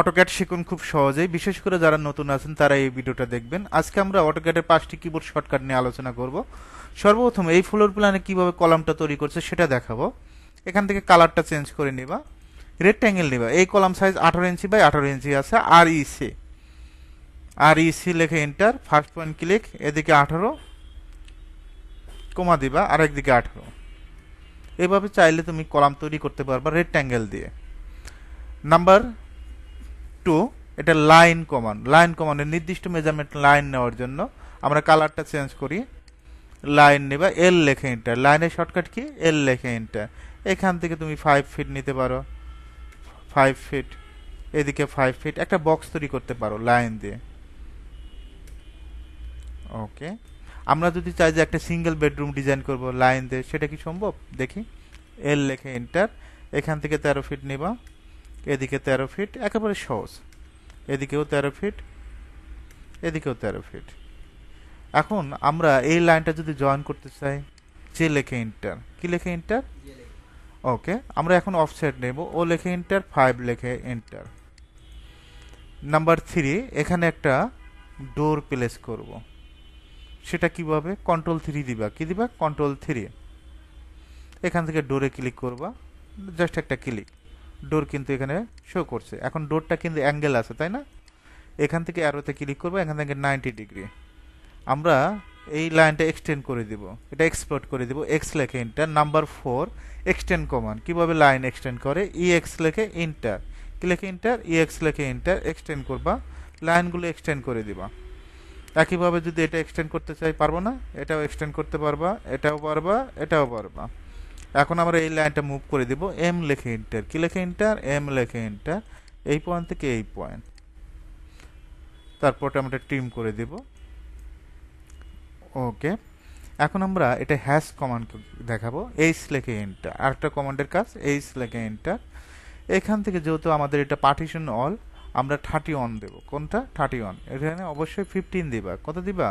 AutoCAD শিখুন খুব সহজেই। বিশেষ করে যারা নতুন আছেন তারা এই ভিডিওটা দেখবেন। আজকে আমরা অটোক্যাডের 5টি কিবোর্ড শর্টকাট নিয়ে আলোচনা করব। সর্বপ্রথম এই ফ্লোর প্ল্যানে কিভাবে কলামটা তৈরি করছে সেটা দেখাবো। এখান থেকে কালারটা চেঞ্জ করে নিবা, রেক্ট্যাঙ্গেল নিবা। এই কলাম সাইজ 18 ইঞ্চি বাই 18 ইঞ্চি আছে। আর ই সি লিখে এন্টার, ফার্স্ট পয়েন্ট ক্লিক, এদিকে 18 কমা দিবা, আর একদিকে 18। এভাবে চাইলে তুমি কলাম তৈরি করতে পারবা রেক্ট্যাঙ্গেল দিয়ে। নাম্বার 2, এটা লাইন কমান্ডের নির্দিষ্ট মেজারমেন্ট লাইন নেওয়ার জন্য আমরা কালারটা চেঞ্জ করি। লাইন নেবা, এল লেখে এন্টার। লাইনের শর্টকাট কি? এল লেখে এন্টার। এখান থেকে তুমি 5 ফিট নিতে পারো, 5 ফিট, এদিকে 5 ফিট, একটা বক্স তৈরি করতে পারো লাইন দিয়ে। ওকে, আমরা যদি চাই যে একটা সিঙ্গেল বেডরুম ডিজাইন করব লাইন দিয়ে, সেটা কি সম্ভব? দেখি, এল লেখে এন্টার। এখান থেকে 13 ফিট নেবা, এদিকে 13 ফিট, একেবারে সহজ। এদিকেও 13 ফিট, এদিকেও 13 ফিট। এখন আমরা এই লাইনটা যদি জয়েন করতে চাই, যে লেখে এন্টার। কি লেখে এন্টার? ওকে, আমরা এখন অফসেট নেব, ও লেখে এন্টার, 5 লেখে এন্টার। নাম্বার 3, এখানে একটা ডোর প্লেস করব। সেটা কিভাবে? কন্ট্রোল 3 দিবা। কি দিবা? কন্ট্রোল 3। এখান থেকে ডোরে ক্লিক করবা, জাস্ট একটা ক্লিক, ডোর কিন্তু এখানে শো করছে। এখন ডোরটা কিন্তু অ্যাঙ্গেল আছে, তাই না? এখান থেকে অ্যারোতে ক্লিক করবো, এখান থেকে 90 ডিগ্রি। আমরা এই লাইনটা এক্সটেন্ড করে দিব, এটা এক্সপোর্ট করে দিব। এক্স লেখে এন্টার। Number 4, extend command. কিভাবে লাইন এক্সটেন্ড করে? ইএক্স লেখে এন্টার। কি লেখে এন্টার? ইএক্স লেখে এন্টার। এক্সটেন্ড করবা, লাইনগুলো এক্সটেন্ড করে দিবা। একইভাবে যদি এটা এক্সটেন্ড করতে চাই, পারবো না? এটাও এক্সটেন্ড করতে পারবা, এটাও পারবা, এটাও পারবা। এখন আমরা এই লাইনটা মুভ করে দিব, এম লেখে এন্টার। কি লেখে এন্টার? এম লেখে এন্টার। এই পয়েন্ট থেকে এই পয়েন্ট, তারপর আমরা ট্রিম করে দিব। ওকে, এখন আমরা এটা হ্যাশ কমান্ড দেখাবো। এইচ লেখে এন্টার। আরেকটা কমান্ডের কাজ, এইচ লেখে এন্টার। এখান থেকে যেহেতু আমাদের এটা পার্টিশন অল, আমরা 31 দেব। কোনটা? 31। এখানে অবশ্যই 15 দিবা। কত দিবা?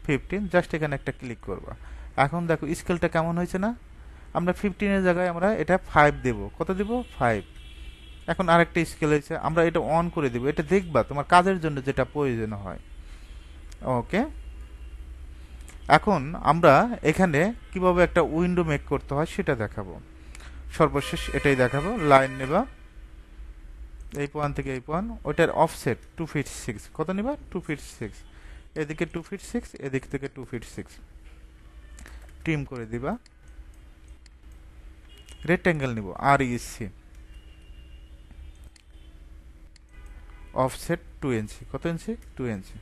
15। জাস্ট এখানে একটা ক্লিক করবা। এখন দেখো স্কেলটা কেমন হয়েছে না? আমরা 15 এর জায়গায় আমরা এটা 5 দেব। কত দিব? 5। এখন আরেকটা স্কেল হয়েছে, আমরা এটা অন করে দিব। এটা দেখবা তোমার কাজের জন্য যেটা প্রয়োজন হয়। ওকে, এখন আমরা এখানে কিভাবে একটা উইন্ডো মেক করতে হয় সেটা দেখাবো। সর্বশেষ এটাই দেখাবো। লাইন নেবা, এই পয়েন্ট থেকে এই পয়েন্ট, ওইটার অফসেট 2 ফিট 6। কত নিবা? 2 ফিট 6। এদিকে 2 ফিট 6, এদিক থেকে 2 ফিট 6। ট্রিম করে দিবা। রেক্ট্যাঙ্গেল নিব, আর ইসি, অফসেট 2 ইঞ্চি। কত ইঞ্চি? 2 ইঞ্চি।